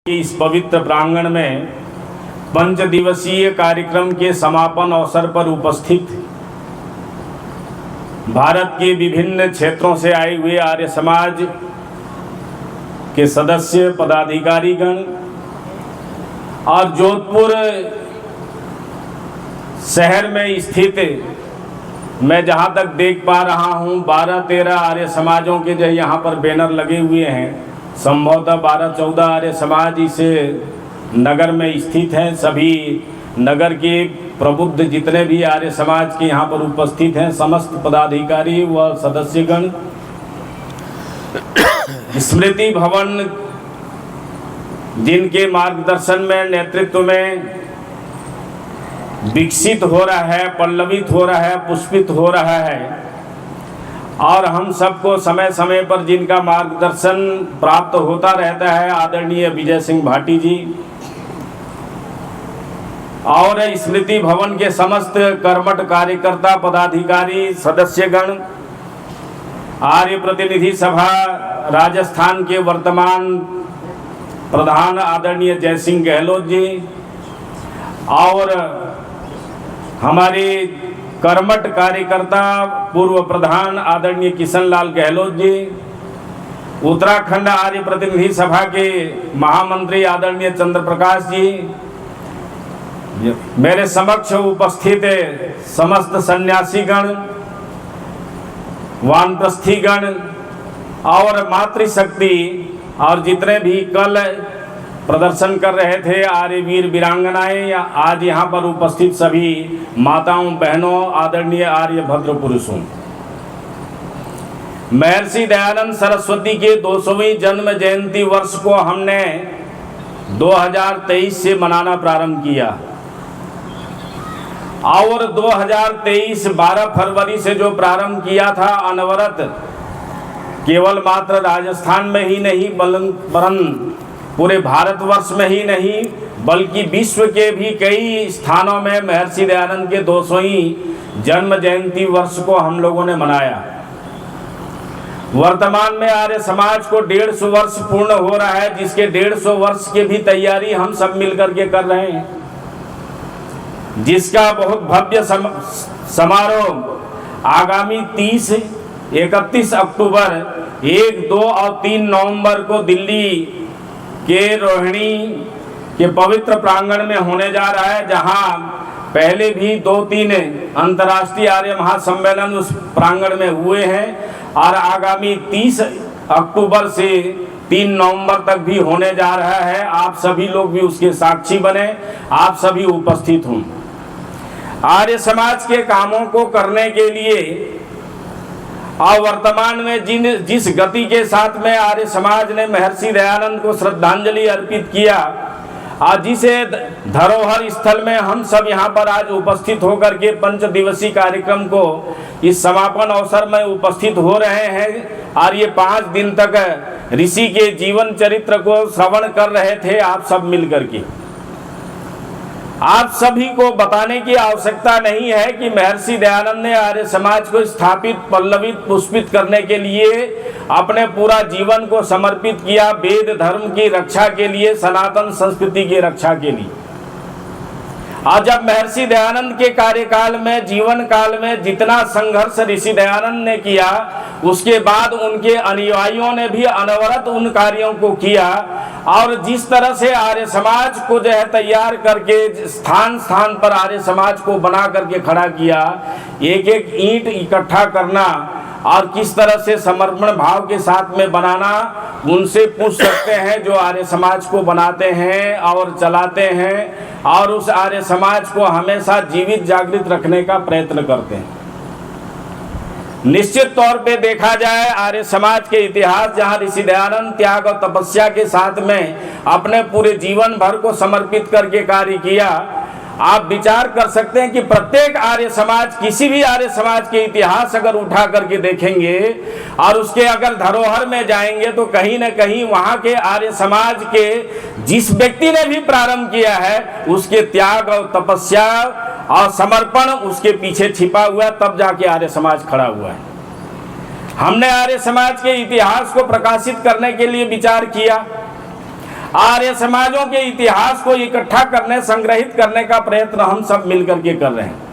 इस पवित्र प्रांगण में 5 दिवसीय कार्यक्रम के समापन अवसर पर उपस्थित भारत के विभिन्न क्षेत्रों से आए हुए आर्य समाज के सदस्य, पदाधिकारीगण और जोधपुर शहर में स्थित मैं जहां तक देख पा रहा हूं 12-13 आर्य समाजों के जो यहाँ पर बैनर लगे हुए हैं, संभवतः 12-14 आर्य समाज इस नगर में स्थित हैं। सभी नगर के प्रबुद्ध जितने भी आर्य समाज के यहाँ पर उपस्थित हैं, समस्त पदाधिकारी व सदस्यगण स्मृति भवन जिनके मार्गदर्शन में, नेतृत्व में विकसित हो रहा है, पल्लवित हो रहा है, पुष्पित हो रहा है और हम सबको समय समय पर जिनका मार्गदर्शन प्राप्त होता रहता है, आदरणीय विजय सिंह भाटी जी और स्मृति भवन के समस्त कर्मठ कार्यकर्ता, पदाधिकारी, सदस्यगण, आर्य प्रतिनिधि सभा राजस्थान के वर्तमान प्रधान आदरणीय जय सिंह गहलोत जी और हमारे कर्मठ कार्यकर्ता पूर्व प्रधान आदरणीय किशन लाल गहलोत जी, उत्तराखंड आर्य प्रतिनिधि सभा के महामंत्री आदरणीय चंद्र प्रकाश जी, मेरे समक्ष उपस्थित समस्त सन्यासीगण, वानप्रस्थीगण और मातृशक्ति और जितने भी कल प्रदर्शन कर रहे थे आर्य वीर वीरांगनाएं, आज यहाँ पर उपस्थित सभी माताओं, बहनों, आदरणीय आर्य भद्र पुरुषों, महर्षि दयानंद सरस्वती के 200वीं जन्म जयंती वर्ष को हमने 2023 से मनाना प्रारंभ किया और 2023 12 फरवरी से जो प्रारंभ किया था, अनवरत केवल मात्र राजस्थान में ही नहीं वरन पूरे भारतवर्ष में ही नहीं बल्कि विश्व के भी कई स्थानों में महर्षि दयानंद के 200वीं जन्म जयंती वर्ष को हम लोगों ने मनाया। वर्तमान में आर्य समाज को 150 वर्ष पूर्ण हो रहा है, जिसके 150 वर्ष की भी तैयारी हम सब मिलकर के कर रहे हैं, जिसका बहुत भव्य समारोह आगामी 30-31 अक्टूबर, 1, 2 और 3 नवंबर को दिल्ली के रोहिणी के पवित्र प्रांगण में होने जा रहा है, जहां पहले भी 2-3 अंतर्राष्ट्रीय आर्य महासम्मेलन उस प्रांगण में हुए हैं और आगामी 30 अक्टूबर से 3 नवंबर तक भी होने जा रहा है। आप सभी लोग भी उसके साक्षी बने, आप सभी उपस्थित हों। आर्य समाज के कामों को करने के लिए और वर्तमान में जिस गति के साथ में आर्य समाज ने महर्षि दयानंद को श्रद्धांजलि अर्पित किया, आज जिसे धरोहर स्थल में हम सब यहाँ पर आज उपस्थित होकर के 5 दिवसीय कार्यक्रम को इस समापन अवसर में उपस्थित हो रहे हैं और ये 5 दिन तक ऋषि के जीवन चरित्र को श्रवण कर रहे थे आप सब मिलकर के। आप सभी को बताने की आवश्यकता नहीं है कि महर्षि दयानंद ने आर्य समाज को स्थापित, पल्लवित, पुष्पित करने के लिए अपने पूरा जीवन को समर्पित किया, वेद धर्म की रक्षा के लिए, सनातन संस्कृति की रक्षा के लिए। आज जब महर्षि दयानंद के कार्यकाल में, जीवन काल में जितना संघर्ष ऋषि दयानंद ने किया, उसके बाद उनके अनुयायियों ने भी अनवरत उन कार्यों को किया और जिस तरह से आर्य समाज को जो है तैयार करके स्थान स्थान पर आर्य समाज को बना करके खड़ा किया, एक एक ईंट इकट्ठा करना और किस तरह से समर्पण भाव के साथ में बनाना, उनसे पूछ सकते हैं जो आर्य समाज को बनाते हैं और चलाते हैं और उस आर्य समाज को हमेशा जीवित जागृत रखने का प्रयत्न करते हैं। निश्चित तौर पे देखा जाए आर्य समाज के इतिहास, जहाँ ऋषि दयानंद त्याग और तपस्या के साथ में अपने पूरे जीवन भर को समर्पित करके कार्य किया, आप विचार कर सकते हैं कि प्रत्येक आर्य समाज, किसी भी आर्य समाज के इतिहास अगर उठा करके देखेंगे और उसके अगर धरोहर में जाएंगे तो कहीं न कहीं वहाँ के आर्य समाज के जिस व्यक्ति ने भी प्रारंभ किया है उसके त्याग और तपस्या और समर्पण उसके पीछे छिपा हुआ है, तब जाके आर्य समाज खड़ा हुआ है। हमने आर्य समाज के इतिहास को प्रकाशित करने के लिए विचार किया आर्य समाजों के इतिहास को इकट्ठा करने, संग्रहित करने का प्रयत्न हम सब मिलकर के कर रहे हैं।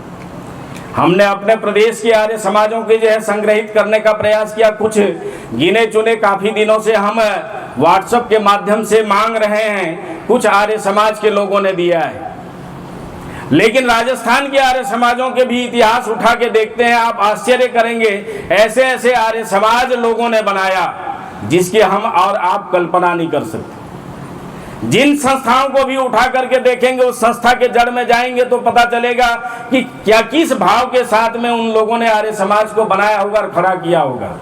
हमने अपने प्रदेश के आर्य समाजों के जो है संग्रहित करने का प्रयास किया। कुछ गिने चुने काफी दिनों से हम व्हाट्सएप के माध्यम से मांग रहे हैं, कुछ आर्य समाज के लोगों ने दिया है। लेकिन राजस्थान के आर्य समाजों के भी इतिहास उठा के देखते हैं, आप आश्चर्य करेंगे। ऐसे ऐसे आर्य समाज लोगों ने बनाया जिसकी हम और आप कल्पना नहीं कर सकते। जिन संस्थाओं को भी उठा करके देखेंगे, उस संस्था के जड़ में जाएंगे तो पता चलेगा कि क्या किस भाव के साथ में उन लोगों ने आर्य समाज को बनाया होगा और खड़ा किया होगा।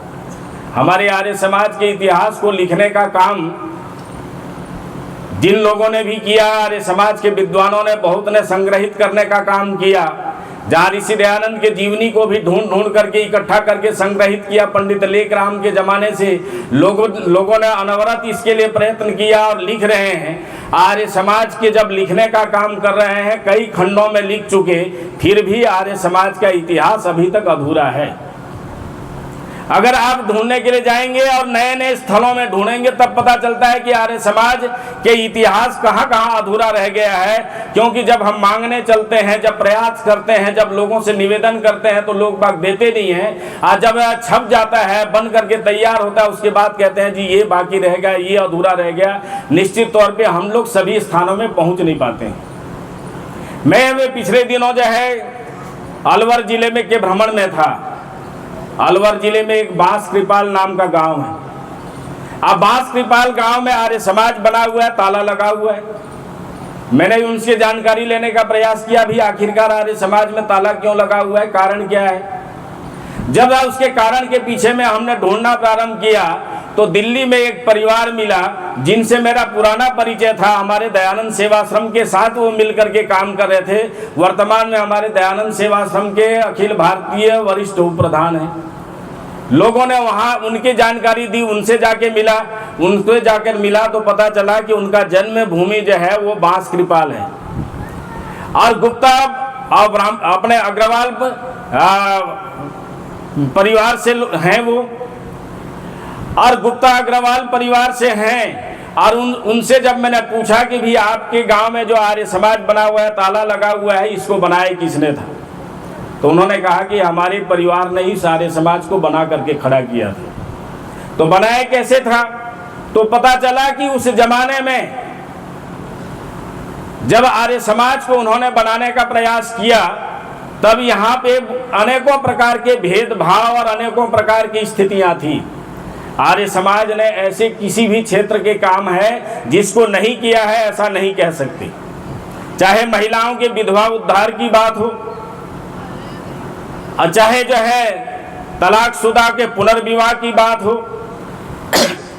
हमारे आर्य समाज के इतिहास को लिखने का काम जिन लोगों ने भी किया, आर्य समाज के विद्वानों ने बहुत ने संग्रहित करने का काम किया। जहाँ ऋषि दयानंद के जीवनी को भी ढूंढ करके इकट्ठा करके संग्रहित किया। पंडित लेखराम के जमाने से लोगों ने अनवरत इसके लिए प्रयत्न किया और लिख रहे हैं। आर्य समाज के जब लिखने का काम कर रहे हैं, कई खंडों में लिख चुके, फिर भी आर्य समाज का इतिहास अभी तक अधूरा है। अगर आप ढूंढने के लिए जाएंगे और नए नए स्थलों में ढूंढेंगे, तब पता चलता है कि आर्य समाज के इतिहास कहाँ कहाँ अधूरा रह गया है। क्योंकि जब हम मांगने चलते हैं, जब प्रयास करते हैं, जब लोगों से निवेदन करते हैं तो लोग बाग देते नहीं हैं। और जब छप जाता है, बन करके तैयार होता है, उसके बाद कहते हैं जी ये बाकी रह गया, ये अधूरा रह गया। निश्चित तौर पर हम लोग सभी स्थानों में पहुँच नहीं पाते हैं। मैं पिछले दिनों जो है अलवर जिले में के भ्रमण में था। अलवर जिले में एक बांस कृपाल नाम का गांव है। अब बांस कृपाल गांव में आर्य समाज बना हुआ है, ताला लगा हुआ है। मैंने उनसे जानकारी लेने का प्रयास किया भी, आखिरकार आर्य समाज में ताला क्यों लगा हुआ है, कारण क्या है। जब उसके कारण के पीछे में हमने ढूंढना प्रारंभ किया तो दिल्ली में एक परिवार मिला जिनसे मेरा पुराना परिचय था। हमारे दयानंद सेवाश्रम के साथ वो मिलकर के काम कर रहे थे। वर्तमान में हमारे दयानंद सेवाश्रम के अखिल भारतीय वरिष्ठ उप प्रधान हैं। लोगों ने वहाँ उनकी जानकारी दी, उनसे जाके मिला तो पता चला कि उनका जन्म भूमि जो है वो बांस कृपाल है और गुप्ता अपने अग्रवाल परिवार से हैं वो, और गुप्ता अग्रवाल परिवार से हैं। और उनसे जब मैंने पूछा कि भी आपके गांव में जो आर्य समाज बना हुआ है, ताला लगा हुआ है, इसको बनाया किसने था, तो उन्होंने कहा कि हमारे परिवार ने ही आर्य समाज को बना करके खड़ा किया था। तो बनाया कैसे था, तो पता चला कि उस जमाने में जब आर्य समाज को उन्होंने बनाने का प्रयास किया, तब यहाँ पे अनेकों प्रकार के भेदभाव और अनेकों प्रकार की स्थितियां थी। आर्य समाज ने ऐसे किसी भी क्षेत्र के काम है जिसको नहीं किया है, ऐसा नहीं कह सकते। चाहे महिलाओं के विधवा उद्धार की बात हो, और चाहे जो है तलाकशुदा के पुनर्विवाह की बात हो,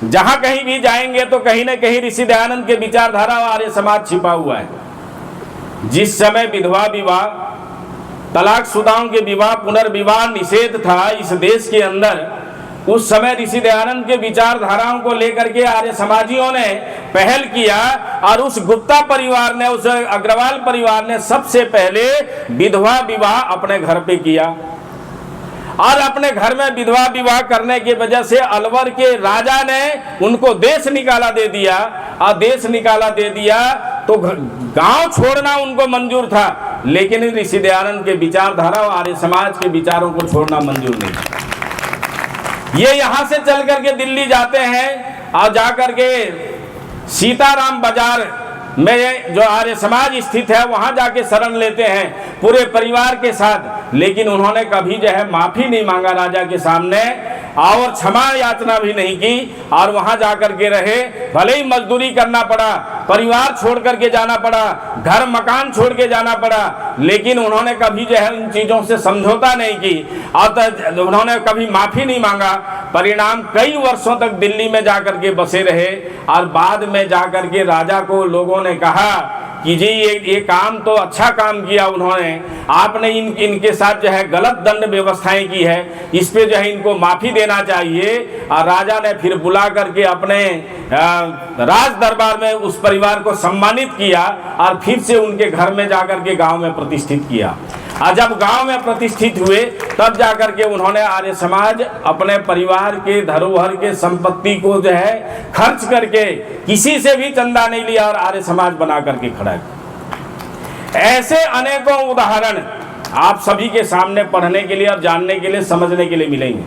जहां कहीं भी जाएंगे तो कहीं न कहीं ऋषि दयानंद के विचारधारा और आर्य समाज छिपा हुआ है। जिस समय विधवा विवाह, तलाकशुदाओं के विवाह, पुनर्विवाह निषेध था इस देश के अंदर, उस समय ऋषि दयानंद के विचारधाराओं को लेकर के आर्य समाजियों ने पहल किया। और उस गुप्ता परिवार ने, उस अग्रवाल परिवार ने सबसे पहले विधवा विवाह अपने घर पे किया। और अपने घर में विधवा विवाह करने की वजह से अलवर के राजा ने उनको देश निकाला दे दिया। और देश निकाला दे दिया तो गांव छोड़ना उनको मंजूर था, लेकिन ऋषि दयानंद के विचारधारा और आर्य समाज के विचारों को छोड़ना मंजूर नहीं। ये यहाँ से चल करके दिल्ली जाते हैं और जाकर के सीताराम बाजार में जो आर्य समाज स्थित है वहाँ जाके शरण लेते हैं पूरे परिवार के साथ। लेकिन उन्होंने कभी जो है माफ़ी नहीं मांगा राजा के सामने और क्षमा याचना भी नहीं की, और वहाँ जाकर के रहे। भले ही मजदूरी करना पड़ा, परिवार छोड़ करके जाना पड़ा, घर मकान छोड़ के जाना पड़ा, लेकिन उन्होंने कभी जो है उन चीज़ों से समझौता नहीं की और उन्होंने कभी माफ़ी नहीं मांगा। परिणाम कई वर्षों तक दिल्ली में जाकर के बसे रहे। और बाद में जाकर के राजा को लोगों ने कहा कि जी ये काम तो अच्छा काम किया उन्होंने, आपने इनके साथ जो है गलत दंड व्यवस्थाएं की है, इस पे जो है इनको माफ़ी देना चाहिए। और राजा ने फिर बुला करके अपने राज दरबार में उस परिवार को सम्मानित किया और फिर से उनके घर में जाकर के गांव में प्रतिष्ठित किया। और जब गांव में प्रतिष्ठित हुए तब जाकर के उन्होंने आर्य समाज अपने परिवार के धरोहर के संपत्ति को जो है खर्च करके किसी से भी चंदा नहीं लिया और आर्य समाज बना करके खड़ा किया। ऐसे अनेकों उदाहरण आप सभी के सामने पढ़ने के लिए और जानने के लिए, समझने के लिए मिलेंगे।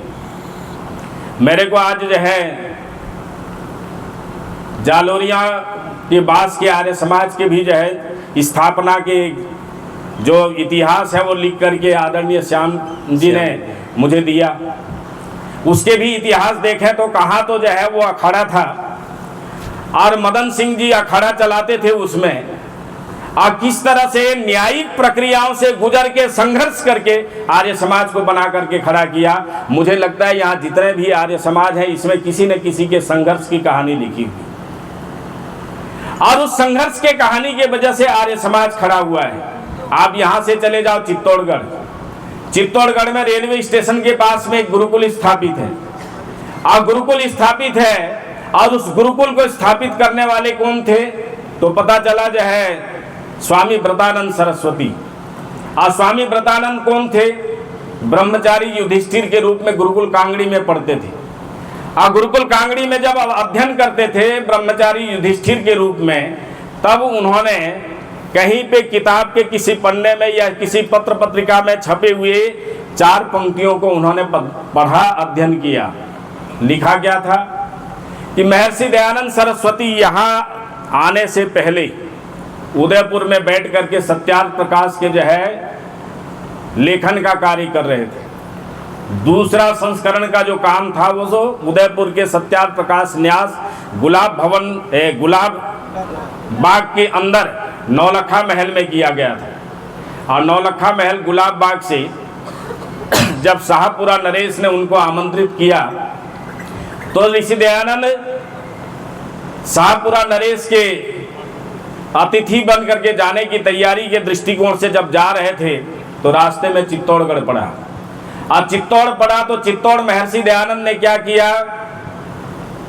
मेरे को आज जो है जालोरिया के बास के आर्य समाज के भी जो है स्थापना के जो इतिहास है वो लिख करके आदरणीय श्याम जी ने मुझे दिया। उसके भी इतिहास देखें तो कहाँ तो जो है वो अखाड़ा था और मदन सिंह जी अखाड़ा चलाते थे उसमें, और किस तरह से न्यायिक प्रक्रियाओं से गुजर के संघर्ष करके आर्य समाज को बना करके खड़ा किया। मुझे लगता है यहाँ जितने भी आर्य समाज हैं इसमें किसी न किसी के संघर्ष की कहानी लिखी हुई, और उस संघर्ष के कहानी के वजह से आर्य समाज खड़ा हुआ है। आप यहाँ से चले जाओ चित्तौड़गढ़, चित्तौड़गढ़ में रेलवे स्टेशन के पास में एक गुरुकुल स्थापित है, और गुरुकुल स्थापित है, और उस गुरुकुल को स्थापित करने वाले कौन थे तो पता चला जो है स्वामी व्रतानंद सरस्वती। और स्वामी व्रतानंद कौन थे? ब्रह्मचारी युधिष्ठिर के रूप में गुरुकुल कांगड़ी में पढ़ते थे, और गुरुकुल कांगड़ी में जब अध्ययन करते थे ब्रह्मचारी युधिष्ठिर के रूप में, तब उन्होंने कहीं पे किताब के किसी पन्ने में या किसी पत्र पत्रिका में छपे हुए 4 पंक्तियों को उन्होंने पढ़ा, अध्ययन किया। लिखा क्या था कि महर्षि दयानंद सरस्वती यहाँ आने से पहले उदयपुर में बैठ करके सत्यार्थ प्रकाश के जो है लेखन का कार्य कर रहे थे। दूसरा संस्करण का जो काम था वो जो उदयपुर के सत्यार्थ प्रकाश न्यास गुलाब भवन गुलाब बाग के अंदर नौलखा महल में किया गया था। और नौलखा महल गुलाब बाग से जब शाहपुरा नरेश ने उनको आमंत्रित किया तो ऋषि दयानंद शाहपुरा नरेश के अतिथि बन करके जाने की तैयारी के दृष्टिकोण से जब जा रहे थे तो रास्ते में चित्तौड़गढ़ पड़ा, और चित्तौड़ पड़ा तो चित्तौड़ महर्षि दयानंद ने क्या किया,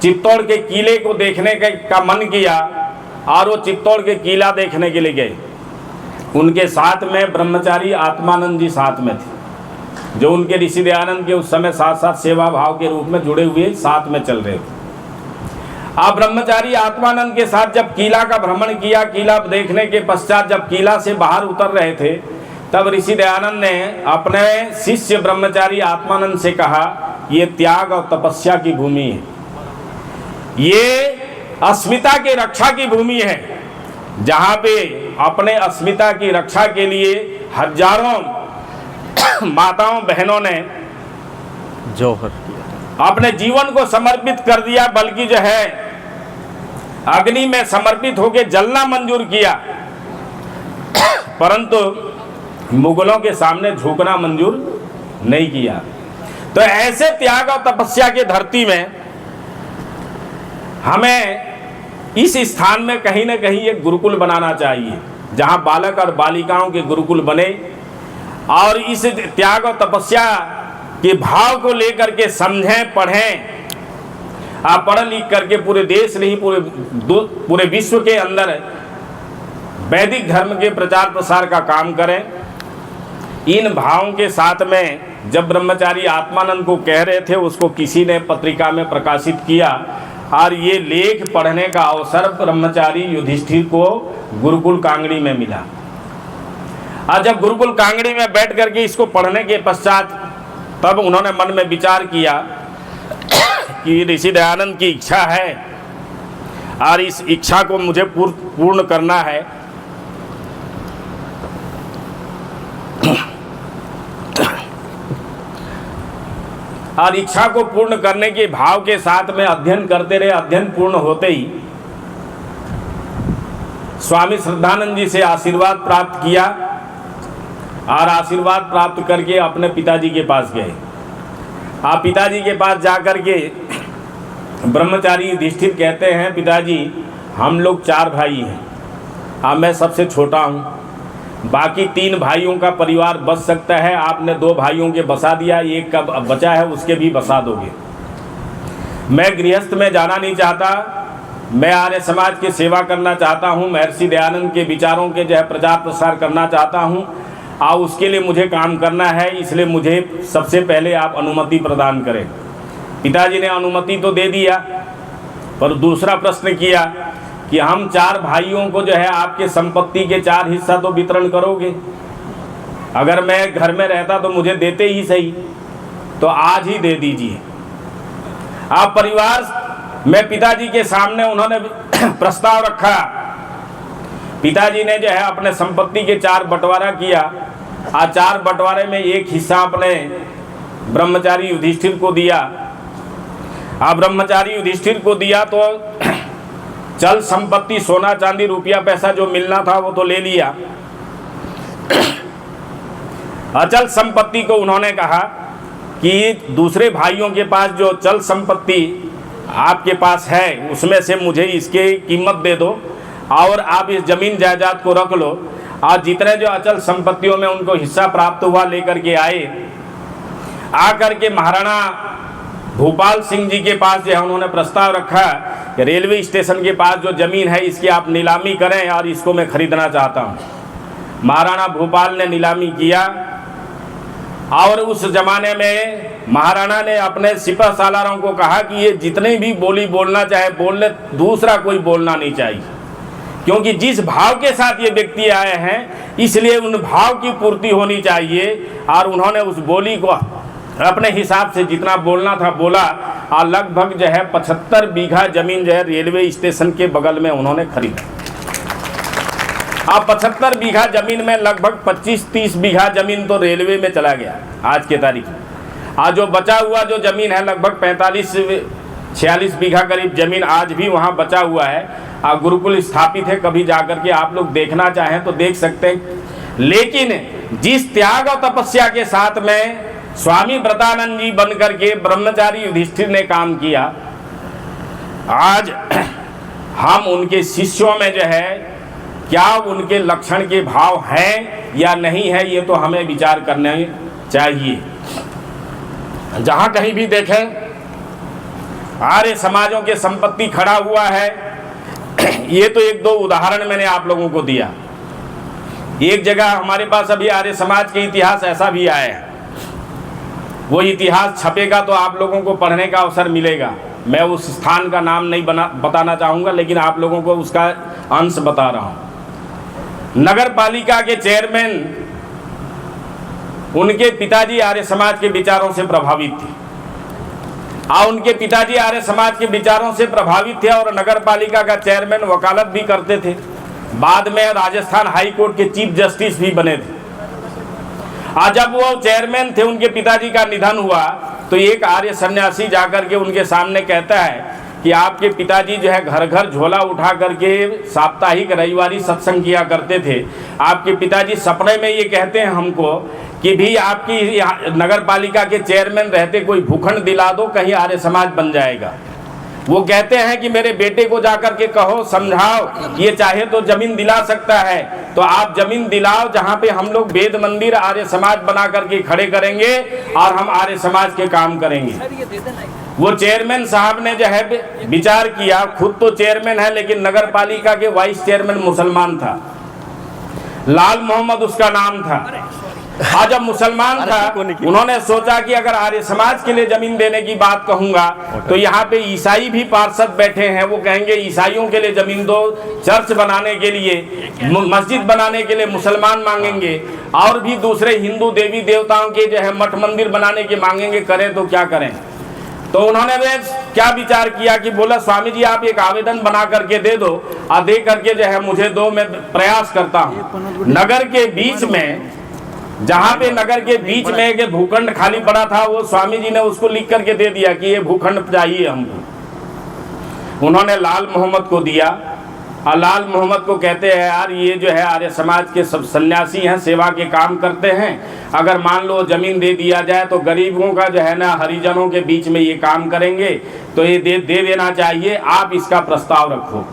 चित्तौड़ के किले को देखने का मन किया और वो चित्तौड़ के किला देखने के लिए गए। उनके साथ में ब्रह्मचारी आत्मानंद जी साथ में थे, जो उनके ऋषि दयानंद के उस समय साथ साथ सेवा भाव के रूप में जुड़े हुए साथ में चल रहे थे। आप ब्रह्मचारी आत्मानंद के साथ जब किला का भ्रमण किया, किला देखने के पश्चात जब किला से बाहर उतर रहे थे तब ऋषि दयानंद ने अपने शिष्य ब्रह्मचारी आत्मानंद से कहा, ये त्याग और तपस्या की भूमि है, ये अस्मिता की रक्षा की भूमि है, जहाँ पे अपने अस्मिता की रक्षा के लिए हजारों माताओं बहनों ने जौहर अपने जीवन को समर्पित कर दिया, बल्कि जो है अग्नि में समर्पित होकर जलना मंजूर किया, परंतु मुगलों के सामने झुकना मंजूर नहीं किया। तो ऐसे त्याग और तपस्या की धरती में हमें इस स्थान में कहीं ना कहीं एक गुरुकुल बनाना चाहिए, जहां बालक और बालिकाओं के गुरुकुल बने और इस त्याग और तपस्या के भाव को लेकर के समझें, पढ़ें। आप पढ़ लिख करके पूरे देश नहीं पूरे विश्व के अंदर वैदिक धर्म के प्रचार प्रसार का काम करें। इन भावों के साथ में जब ब्रह्मचारी आत्मानंद को कह रहे थे, उसको किसी ने पत्रिका में प्रकाशित किया और ये लेख पढ़ने का अवसर ब्रह्मचारी युधिष्ठिर को गुरुकुल कांगड़ी में मिला। और जब गुरुकुल कांगड़ी में बैठ करके इसको पढ़ने के पश्चात तब उन्होंने मन में विचार किया कि ऋषि दयानंद की इच्छा है और इस इच्छा को मुझे पूर्ण करना है। और इच्छा को पूर्ण करने के भाव के साथ में अध्ययन करते रहे। अध्ययन पूर्ण होते ही स्वामी श्रद्धानंद जी से आशीर्वाद प्राप्त किया और आशीर्वाद प्राप्त करके अपने पिताजी के पास गए। आप पिताजी के पास जाकर के ब्रह्मचारी युधिष्ठिर कहते हैं, पिताजी हम लोग 4 भाई हैं, अब मैं सबसे छोटा हूँ, बाकी 3 भाइयों का परिवार बच सकता है, आपने 2 भाइयों के बसा दिया, एक का बचा है उसके भी बसा दोगे। मैं गृहस्थ में जाना नहीं चाहता, मैं आर्य समाज की सेवा करना चाहता हूँ, महर्षि दयानंद के विचारों के जो है प्रचार प्रसार करना चाहता हूँ। और उसके लिए मुझे काम करना है, इसलिए मुझे सबसे पहले आप अनुमति प्रदान करें। पिताजी ने अनुमति तो दे दिया, पर दूसरा प्रश्न किया कि हम 4 भाइयों को जो है आपके संपत्ति के 4 हिस्सा तो वितरण करोगे। अगर मैं घर में रहता तो मुझे देते ही सही, तो आज ही दे दीजिए। आप परिवार में पिताजी के सामने उन्होंने प्रस्ताव रखा। पिताजी ने जो है अपने संपत्ति के 4 बंटवारा किया। आज 4 बंटवारे में एक हिस्सा अपने ब्रह्मचारी युधिष्ठिर को दिया। ब्रह्मचारी युधिष्ठिर को दिया तो चल संपत्ति, सोना चांदी रुपया पैसा जो मिलना था वो तो ले लिया। अचल संपत्ति को उन्होंने कहा कि दूसरे भाइयों के पास जो चल संपत्ति आपके पास है उसमें से मुझे इसके कीमत दे दो और आप इस जमीन जायदाद को रख लो। और जितने जो अचल संपत्तियों में उनको हिस्सा प्राप्त हुआ लेकर के आए। आकर के महाराणा भूपाल सिंह जी के पास जो है उन्होंने प्रस्ताव रखा कि रेलवे स्टेशन के पास जो ज़मीन है इसकी आप नीलामी करें और इसको मैं खरीदना चाहता हूँ। महाराणा भूपाल ने नीलामी किया और उस ज़माने में महाराणा ने अपने सिपह सालारों को कहा कि ये जितने भी बोली बोलना चाहे बोल ले, दूसरा कोई बोलना नहीं चाहिए, क्योंकि जिस भाव के साथ ये व्यक्ति आए हैं इसलिए उन भाव की पूर्ति होनी चाहिए। और उन्होंने उस बोली को अपने हिसाब से जितना बोलना था बोला और लगभग जो है 75 बीघा जमीन जो है रेलवे स्टेशन के बगल में उन्होंने खरीदा। 75 बीघा जमीन में लगभग 25-30 बीघा जमीन तो रेलवे में चला गया आज के तारीख में। आज जो बचा हुआ जो जमीन है लगभग 45-46 बीघा करीब जमीन आज भी वहाँ बचा हुआ है। गुरुकुल स्थापित है, कभी जाकर के आप लोग देखना चाहें तो देख सकते हैं। लेकिन जिस त्याग और तपस्या के साथ में स्वामी व्रतानंद जी बनकर के ब्रह्मचारी युधिष्ठिर ने काम किया, आज हम उनके शिष्यों में जो है क्या उनके लक्षण के भाव हैं या नहीं है, ये तो हमें विचार करना चाहिए। जहाँ कहीं भी देखें आर्य समाजों के संपत्ति खड़ा हुआ है। ये तो 1-2 उदाहरण मैंने आप लोगों को दिया। एक जगह हमारे पास अभी आर्य समाज के इतिहास ऐसा भी आया है, वो इतिहास छपेगा तो आप लोगों को पढ़ने का अवसर मिलेगा। मैं उस स्थान का नाम नहीं बताना चाहूँगा, लेकिन आप लोगों को उसका अंश बता रहा हूँ। नगर पालिका के चेयरमैन, उनके पिताजी आर्य समाज के विचारों से प्रभावित थे और उनके पिताजी आर्य समाज के विचारों से प्रभावित थे और नगर पालिका का चेयरमैन वकालत भी करते थे। बाद में राजस्थान हाई कोर्ट के चीफ जस्टिस भी बने थे। आज जब वो चेयरमैन थे, उनके पिताजी का निधन हुआ तो एक आर्य सन्यासी जाकर के उनके सामने कहता है कि आपके पिताजी जो है घर घर झोला उठा करके साप्ताहिक रविवारी सत्संग किया करते थे। आपके पिताजी सपने में ये कहते हैं हमको कि भी आपकी नगर पालिका के चेयरमैन रहते कोई भूखंड दिला दो, कहीं आर्य समाज बन जाएगा। वो कहते हैं कि मेरे बेटे को जाकर के कहो, समझाओ, ये चाहे तो जमीन दिला सकता है, तो आप जमीन दिलाओ जहाँ पे हम लोग वेद मंदिर आर्य समाज बना करके खड़े करेंगे और हम आर्य समाज के काम करेंगे। वो चेयरमैन साहब ने जो है विचार किया, खुद तो चेयरमैन है लेकिन नगर पालिका के वाइस चेयरमैन मुसलमान था, लाल मोहम्मद उसका नाम था। आज जब मुसलमान था उन्होंने सोचा कि अगर आर्य समाज के लिए जमीन देने की बात कहूंगा तो यहाँ पे ईसाई भी पार्षद बैठे हैं, वो कहेंगे ईसाइयों के लिए जमीन दो, चर्च बनाने के लिए, मस्जिद बनाने के लिए मुसलमान मांगेंगे और भी दूसरे हिंदू देवी देवताओं के जो है मठ मंदिर बनाने के मांगेंगे। करें तो क्या करें? तो उन्होंने क्या विचार किया कि बोला स्वामी जी आप एक आवेदन बना करके दे दो और दे करके जो है मुझे दो, मैं प्रयास करता हूँ। नगर के बीच में, जहाँ पे नगर के बीच में एक भूखंड खाली पड़ा था, वो स्वामी जी ने उसको लिख करके दे दिया कि ये भूखंड चाहिए हमको। उन्होंने लाल मोहम्मद को दिया और लाल मोहम्मद को कहते हैं यार ये जो है आर्य समाज के सब सन्यासी हैं, सेवा के काम करते हैं, अगर मान लो जमीन दे दिया जाए तो गरीबों का जो है ना हरिजनों के बीच में ये काम करेंगे, तो ये दे देना चाहिए, आप इसका प्रस्ताव रखो।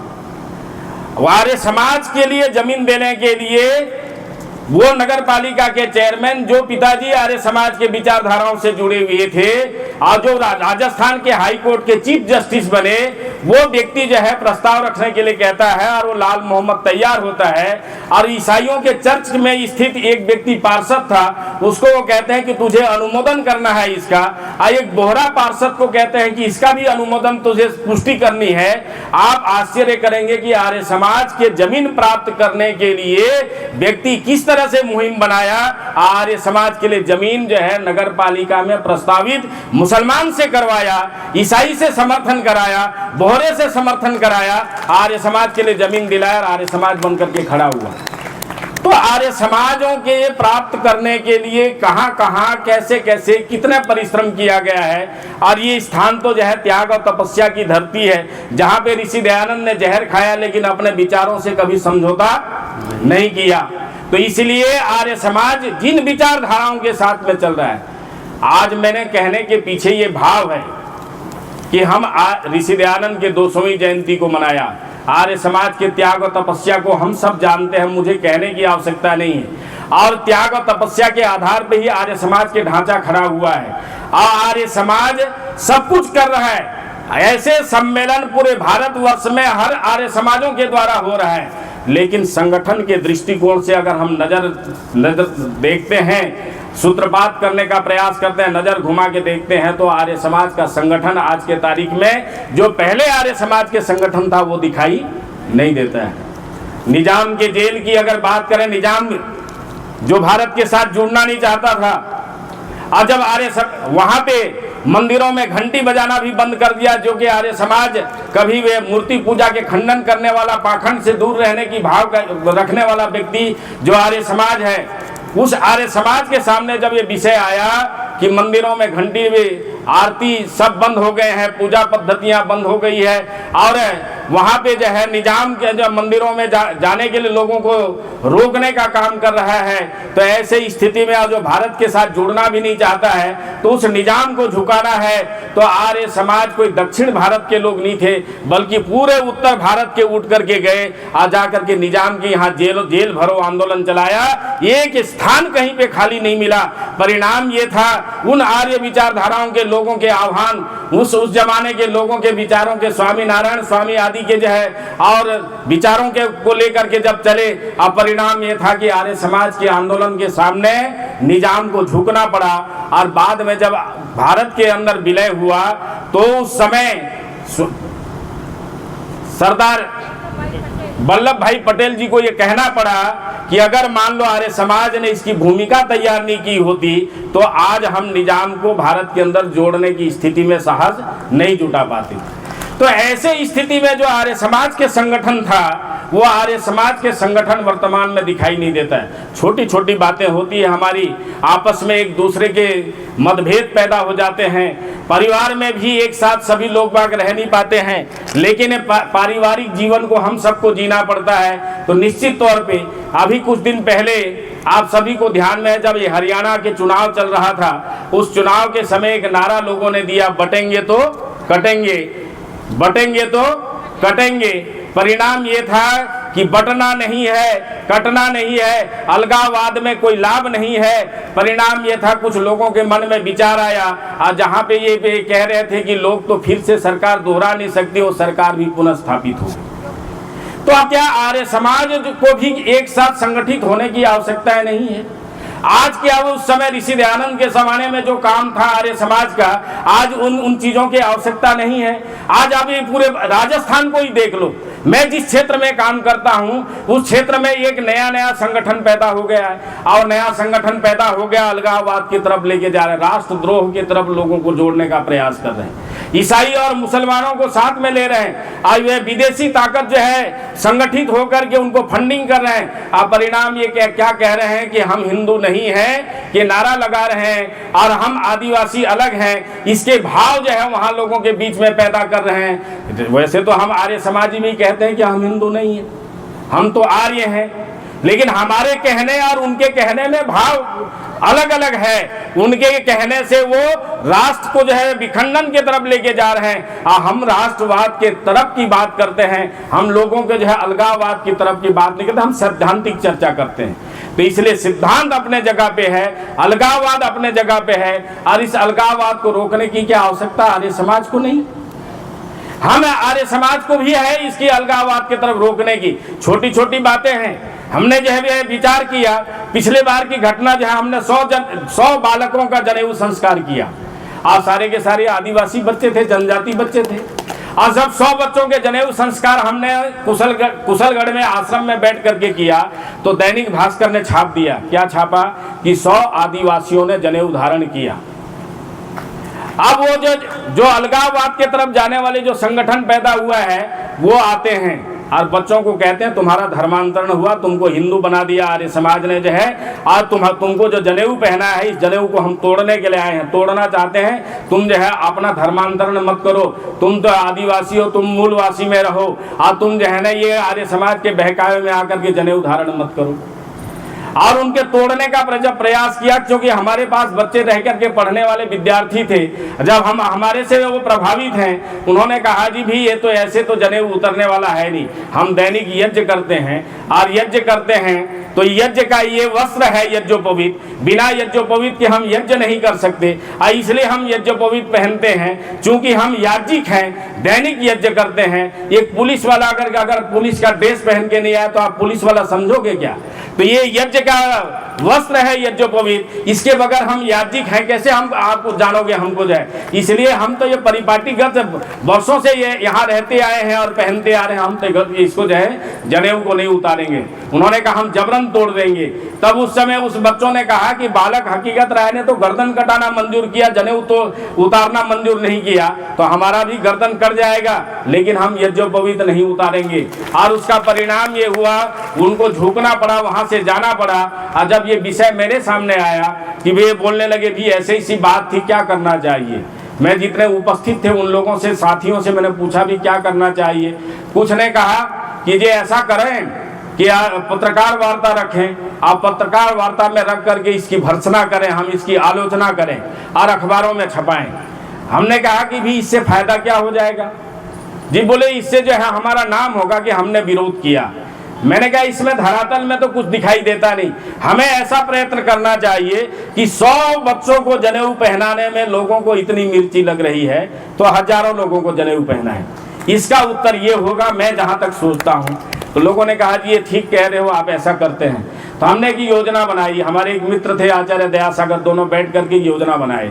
आर्य समाज के लिए जमीन देने के लिए वो नगर पालिका के चेयरमैन जो पिताजी आर्य समाज के विचारधाराओं से जुड़े हुए थे, और जो राजस्थान के हाई कोर्ट के चीफ जस्टिस बने वो व्यक्ति जो है प्रस्ताव रखने के लिए कहता है और वो लाल मोहम्मद तैयार होता है, और ईसाइयों के चर्च में स्थित एक व्यक्ति पार्षद था, उसको वो कहते हैं कि तुझे अनुमोदन करना है इसका, और एक बोहरा पार्षद को कहते हैं कि इसका भी अनुमोदन तुझे पुष्टि करनी है। आप आश्चर्य करेंगे कि आर्य समाज के जमीन प्राप्त करने के लिए व्यक्ति किस तरह से मुहिम बनाया। आर्य समाज के लिए जमीन जो है नगर पालिका में प्रस्तावित मुसलमान से करवाया, ईसाई से समर्थन कराया, बोहरे से समर्थन कराया, आर्य समाज के लिए जमीन दिलाया और आर्य समाज बनकर के खड़ा हुआ। तो आर्य समाजों के प्राप्त करने के लिए कहां कहां कैसे कैसे कितने परिश्रम किया गया है। और ये स्थान तो जो है त्याग और तपस्या की धरती है, जहां पे ऋषि दयानंद ने जहर खाया लेकिन अपने विचारों से कभी समझौता नहीं किया। तो इसलिए आर्य समाज जिन विचारधाराओं के साथ में चल रहा है, आज मैंने कहने के पीछे ये भाव है कि हम ऋषि दयानंद के 200वीं जयंती को मनाया। आर्य समाज के त्याग और तपस्या को हम सब जानते हैं, मुझे कहने की आवश्यकता नहीं है। और त्याग और तपस्या के आधार पर ही आर्य समाज के ढांचा खड़ा हुआ है और आर्य समाज सब कुछ कर रहा है। ऐसे सम्मेलन पूरे भारतवर्ष में हर आर्य समाजों के द्वारा हो रहा है, लेकिन संगठन के दृष्टिकोण से अगर हम नजर देखते हैं, सूत्रपात करने का प्रयास करते हैं, नजर घुमा के देखते हैं, तो आर्य समाज का संगठन आज के तारीख में जो पहले आर्य समाज के संगठन था वो दिखाई नहीं देता है। निजाम के जेल की अगर बात करें, निजाम जो भारत के साथ जुड़ना नहीं चाहता था, और जब वहां पे मंदिरों में घंटी बजाना भी बंद कर दिया, जो कि आर्य समाज कभी वे मूर्ति पूजा के खंडन करने वाला, पाखंड से दूर रहने की भाव रखने वाला व्यक्ति जो आर्य समाज है, उस आर्य समाज के सामने जब ये विषय आया कि मंदिरों में घंटी भी आरती सब बंद हो गए हैं, पूजा पद्धतियां बंद हो गई है, और वहां पे जो है निजाम के जो मंदिरों में जाने के लिए लोगों को रोकने का काम कर रहा है, तो ऐसे स्थिति में जो भारत के साथ जुड़ना भी नहीं चाहता है, तो उस निजाम को झुकाना है। तो आर्य समाज कोई दक्षिण भारत के लोग नहीं थे, बल्कि पूरे उत्तर भारत के उठ करके गए, आ जाकर के निजाम के यहाँ जेल भरो आंदोलन चलाया। एक स्थान कहीं पे खाली नहीं मिला। परिणाम ये था, उन आर्य विचारधाराओं के लोगों के आह्वान, उस जमाने के लोगों के विचारों के, स्वामी नारायण स्वामी आदि के जो है और विचारों के को लेकर के जब चले, अब परिणाम ये था कि आर्य समाज के आंदोलन के सामने निजाम को झुकना पड़ा। और बाद में जब भारत के अंदर विलय हुआ, तो उस समय सरदार वल्लभ भाई पटेल जी को ये कहना पड़ा कि अगर मान लो आर्य समाज ने इसकी भूमिका तैयार नहीं की होती, तो आज हम निजाम को भारत के अंदर जोड़ने की स्थिति में साहस नहीं जुटा पाते। तो ऐसे स्थिति में जो आर्य समाज के संगठन था, वो आर्य समाज के संगठन वर्तमान में दिखाई नहीं देता है। छोटी छोटी बातें होती है हमारी, आपस में एक दूसरे के मतभेद पैदा हो जाते हैं, परिवार में भी एक साथ सभी लोग बाग रह नहीं पाते हैं, लेकिन पारिवारिक जीवन को हम सबको जीना पड़ता है। तो निश्चित तौर पे अभी कुछ दिन पहले आप सभी को ध्यान में है, जब ये हरियाणा के चुनाव चल रहा था, उस चुनाव के समय एक नारा लोगों ने दिया, बटेंगे तो कटेंगे, बटेंगे तो कटेंगे। परिणाम ये था कि बटना नहीं है, कटना नहीं है, अलगाववाद में कोई लाभ नहीं है। परिणाम ये था, कुछ लोगों के मन में विचार आया, और जहां पे ये कह रहे थे कि लोग तो फिर से सरकार दोहरा नहीं सकती, वो सरकार भी पुनः स्थापित हो। तो अब क्या आर्य समाज को भी एक साथ संगठित होने की आवश्यकता नहीं है? आज क्या वो उस समय ऋषि दयानंद के जमाने में जो काम था आर्य समाज का, आज उन चीजों की आवश्यकता नहीं है। आज आप ये पूरे राजस्थान को ही देख लो, मैं जिस क्षेत्र में काम करता हूं उस क्षेत्र में एक नया संगठन पैदा हो गया है, और नया संगठन पैदा हो गया अलगाववाद की तरफ लेके जा रहे हैं, राष्ट्रद्रोह की तरफ लोगों को जोड़ने का प्रयास कर रहे हैं, ईसाई और मुसलमानों को साथ में ले रहे हैं। आज वे विदेशी ताकत जो है संगठित होकर के उनको फंडिंग कर रहे हैं। अब परिणाम ये क्या कह रहे हैं कि हम हिंदू नहीं हैं, कि नारा लगा रहे हैं, और हम आदिवासी अलग हैं, इसके भाव जो है वहां लोगों के बीच में पैदा कर रहे हैं। वैसे तो हम आर्य समाजी में कहते हैं कि हम हिंदू नहीं हैं, हम तो आर्य हैं, लेकिन हमारे कहने और उनके कहने में भाव अलग अलग है। उनके कहने से वो राष्ट्र को जो है विखंडन के तरफ लेके जा रहे हैं, और हम राष्ट्रवाद के तरफ की बात करते हैं। हम लोगों के जो है अलगाववाद की तरफ की बात नहीं करते, हम सैद्धांतिक चर्चा करते हैं। तो इसलिए सिद्धांत अपने जगह पे है, अलगाववाद अपने जगह पे है, और इस अलगाववाद को रोकने की क्या आवश्यकता आर्य समाज को नहीं। हम आर्य समाज को भी है इसकी अलगाववाद की तरफ रोकने की। छोटी छोटी बातें हैं, हमने जो है विचार किया, पिछले बार की घटना जो है हमने 100 बालकों का जनेऊ संस्कार किया, और सारे के सारे आदिवासी बच्चे थे, जनजाति बच्चे थे, और जब 100 बच्चों के जनेऊ संस्कार हमने कुशलगढ़ में आश्रम में बैठ करके किया, तो दैनिक भास्कर ने छाप दिया, क्या छापा कि 100 आदिवासियों ने जनेऊ धारण किया। अब वो जो अलगाववाद के तरफ जाने वाले जो संगठन पैदा हुआ है वो आते हैं और बच्चों को कहते हैं तुम्हारा धर्मांतरण हुआ, तुमको हिंदू बना दिया आर्य समाज ने जो है, और तुमको जो जनेऊ पहना है इस जनेऊ को हम तोड़ने के लिए आए हैं, तोड़ना चाहते हैं, तुम जो है अपना धर्मांतरण मत करो, तुम तो आदिवासी हो, तुम मूलवासी में रहो, और तुम जो है ना ये आर्य समाज के बहकावे में आकर के जनेऊ धारण मत करो। और उनके तोड़ने का जब प्रयास किया, क्योंकि हमारे पास बच्चे रह करके पढ़ने वाले विद्यार्थी थे, जब हम हमारे से वो प्रभावित हैं, उन्होंने कहा जी भी ये तो ऐसे तो जनेऊ उतरने वाला है नहीं, हम दैनिक यज्ञ करते हैं, और यज्ञ करते हैं तो यज्ञ का ये वस्त्र है यज्ञोपवीत, बिना यज्ञोपवीत के हम यज्ञ नहीं कर सकते, इसलिए हम यज्ञोपवीत पहनते हैं, चूंकि हम याज्ञिक हैं, दैनिक यज्ञ करते हैं। एक पुलिस वाला अगर पुलिस का ड्रेस पहन के नहीं आया तो आप पुलिस वाला समझोगे क्या? तो ये यज्ञ का वस्त्र है यज्ञोपवीत, इसके बगैर हम याज्ञिक हैं, कैसे हम आपको जानोगे हमको जाए? इसलिए हम तो ये परिपाटीगत वर्षों से ये यहाँ रहते आए हैं और पहनते आ रहे हैं, हम तो इसको जो है जनेऊ को नहीं उतारेंगे। उन्होंने कहा हम जबरन तोड़ देंगे। तब उस समय उस बच्चों ने कहा कि बालक हकीकत राय ने तो गर्दन कटाना मंजूर किया, जनेऊ तो उतारना मंजूर नहीं किया, तो हमारा भी गर्दन कट जाएगा, लेकिन हम यज्ञोपवीत नहीं उतारेंगे। और उसका परिणाम ये हुआ, उनको झुकना पड़ा, वहां से जाना पड़ा। और जब ये विषय मेरे सामने आया कि वे बोलने लगे भी ऐसे ही सी बात थी, क्या करना चाहिए? मैं जितने उपस्थित थे उन लोगों से, साथियों से मैंने पूछा भी क्या करना चाहिए। कुछ ने कहा कि ये ऐसा करें कि पत्रकार वार्ता रखें, आप पत्रकार वार्ता में रख करके इसकी भर्त्सना करें, हम इसकी आलोचना करें और अखबारों में छपाएं। हमने कहा कि भी इससे फायदा क्या हो जाएगा? जी बोले इससे जो है हमारा नाम होगा कि हमने विरोध किया। मैंने कहा इसमें धरातल में तो कुछ दिखाई देता नहीं, हमें ऐसा प्रयत्न करना चाहिए कि 100 बच्चों को जनेऊ पहनाने में लोगों को इतनी मिर्ची लग रही है तो हजारों लोगों को जनेऊ पहना है। इसका उत्तर ये होगा, मैं जहां तक सोचता हूं। तो लोगों ने कहा जी ये ठीक कह रहे हो, आप ऐसा करते हैं। तो हमने एक योजना बनाई, हमारे एक मित्र थे आचार्य दयासागर, दोनों बैठ करके योजना बनाए।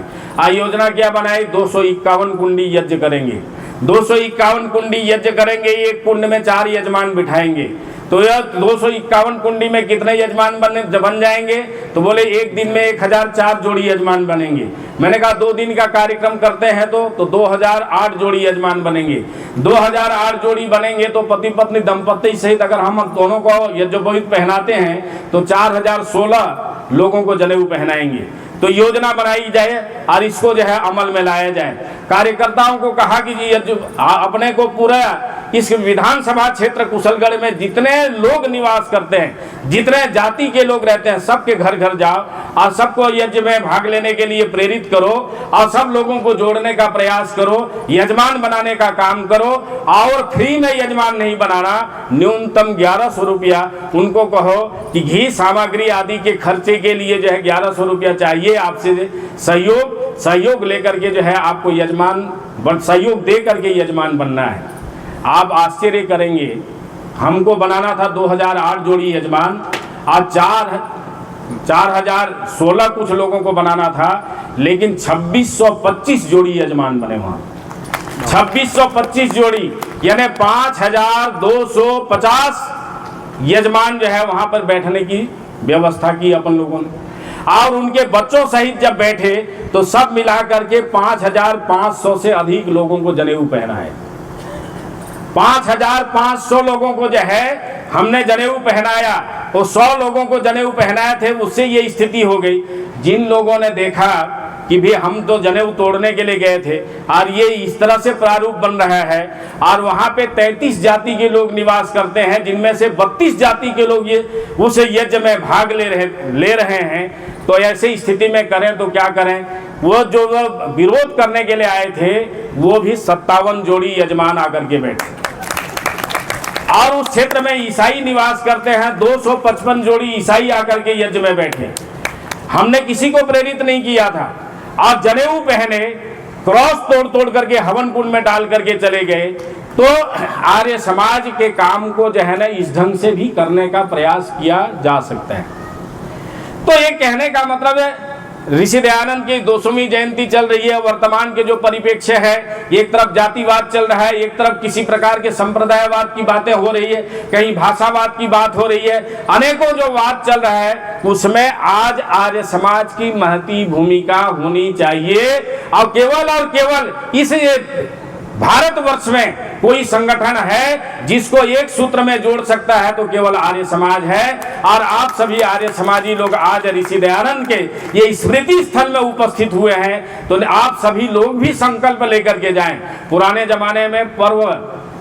योजना क्या बनाई? 251 कुंडी यज्ञ करेंगे, 251 कुंडी यज्ञ करेंगे, एक कुंड में 4 यजमान बिठाएंगे। तो यह 251 कुंडी में कितने यजमान बन जाएंगे? तो बोले एक दिन में 1004 जोड़ी यजमान बनेंगे। मैंने कहा 2 दिन का कार्यक्रम करते हैं तो 2008 जोड़ी यजमान बनेंगे। 2008 जोड़ी बनेंगे तो पति पत्नी दंपत्ति सहित अगर हम दोनों को यज्ञोपवीत पहनाते हैं तो 4016 लोगों को जनेऊ पहनाएंगे। तो योजना बनाई जाए और इसको जो है अमल में लाया जाए। कार्यकर्ताओं को कहा कि जी अपने को पूरा इस विधानसभा क्षेत्र कुशलगढ़ में जितने लोग निवास करते हैं, जितने जाति के लोग रहते हैं, सबके घर घर जाओ और सबको यज्ञ में भाग लेने के लिए प्रेरित करो और सब लोगों को जोड़ने का प्रयास करो, यजमान बनाने का काम करो। और फ्री में यजमान नहीं बनाना, न्यूनतम 1100 रुपया उनको कहो कि घी सामग्री आदि के खर्चे के लिए जो है 1100 रुपया चाहिए आपसे, सहयोग लेकर के जो है आपको यजमान सहयोग दे करके यजमान बनना है। आप आश्चर्य करेंगे, हमको बनाना था 2008 जोड़ी यजमान, आज 4016 कुछ लोगों को बनाना था, लेकिन 2625 जोड़ी यजमान बने वहाँ। 2625 जोड़ी यानी 5250 यजमान जो है वहाँ पर बैठने की व्यवस्था की अपन लोगों ने। और उनके बच्चों सहित जब बैठे तो सब मिला करके 5500 से अधिक लोगों को जनेऊ पहना है। 5500 लोगों को जो है हमने जनेऊ पहनाया, वो 100 लोगों को जनेऊ पहनाए थे, उससे ये स्थिति हो गई। जिन लोगों ने देखा कि भी हम तो जनेऊ तोड़ने के लिए गए थे और ये इस तरह से प्रारूप बन रहा है, और वहाँ पे 33 जाति के लोग निवास करते हैं, जिनमें से 32 जाति के लोग ये उस यज्ञ में भाग ले रहे हैं, तो ऐसी स्थिति में करें तो क्या करें? वो जो विरोध करने के लिए आए थे वो भी 57 जोड़ी यजमान आकर के बैठे। और उस क्षेत्र में ईसाई निवास करते हैं, 255 जोड़ी ईसाई आकर के यज्ञ में बैठे। हमने किसी को प्रेरित नहीं किया था। और जनेऊ पहने, क्रॉस तोड़ तोड़ करके हवन कुंड में डाल करके चले गए। तो आर्य समाज के काम को जो है ना इस ढंग से भी करने का प्रयास किया जा सकता है। तो ये कहने का मतलब है ऋषि दयानंद की 200वीं जयंती चल रही है। वर्तमान के जो परिप्रेक्ष्य है, एक तरफ जातिवाद चल रहा है, एक तरफ किसी प्रकार के संप्रदायवाद की बातें हो रही है, कहीं भाषावाद की बात हो रही है, अनेकों जो वाद चल रहा है, उसमें आज आर्य समाज की महती भूमिका होनी चाहिए। और केवल इस भारतवर्ष में कोई संगठन है जिसको एक सूत्र में जोड़ सकता है तो केवल आर्य समाज है। और आप सभी आर्य समाजी लोग आज ऋषि दयानंद के ये स्मृति स्थल में उपस्थित हुए हैं, तो आप सभी लोग भी संकल्प लेकर के जाएं। पुराने जमाने में पर्व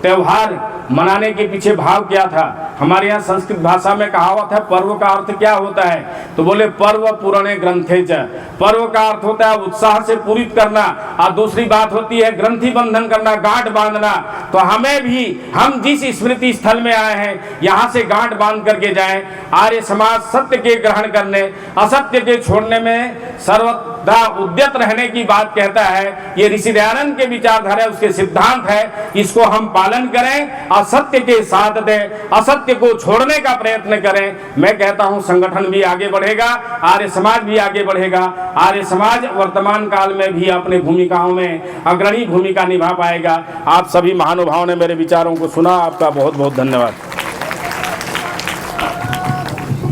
त्योहार मनाने के पीछे भाव क्या था? हमारे यहाँ संस्कृत भाषा में कहावत है, पर्व का अर्थ क्या होता है? तो बोले पर्व पुराने ग्रंथे च। पर्व का अर्थ होता है उत्साह से पूरित करना, और दूसरी बात होती है ग्रंथि बंधन करना, गांठ बांधना। तो हमें भी, हम जिस स्मृति स्थल में आए हैं, यहाँ से गांठ बांध करके जाएं। आर्य समाज सत्य के ग्रहण करने, असत्य के छोड़ने में सर्वदा उद्यत रहने की बात कहता है। ये ऋषि दयानंद के विचारधारा, उसके सिद्धांत है, इसको हम पालन करें, असत्य के साथ दें, असत्य को छोड़ने का प्रयत्न करें। मैं कहता हूं संगठन भी आगे बढ़ेगा, आर्य समाज भी आगे बढ़ेगा। आर्य समाज वर्तमान काल में भी अपने भूमिकाओं में अग्रणी भूमिका निभा पाएगा। आप सभी महानुभावों ने मेरे विचारों को सुना, आपका बहुत बहुत धन्यवाद।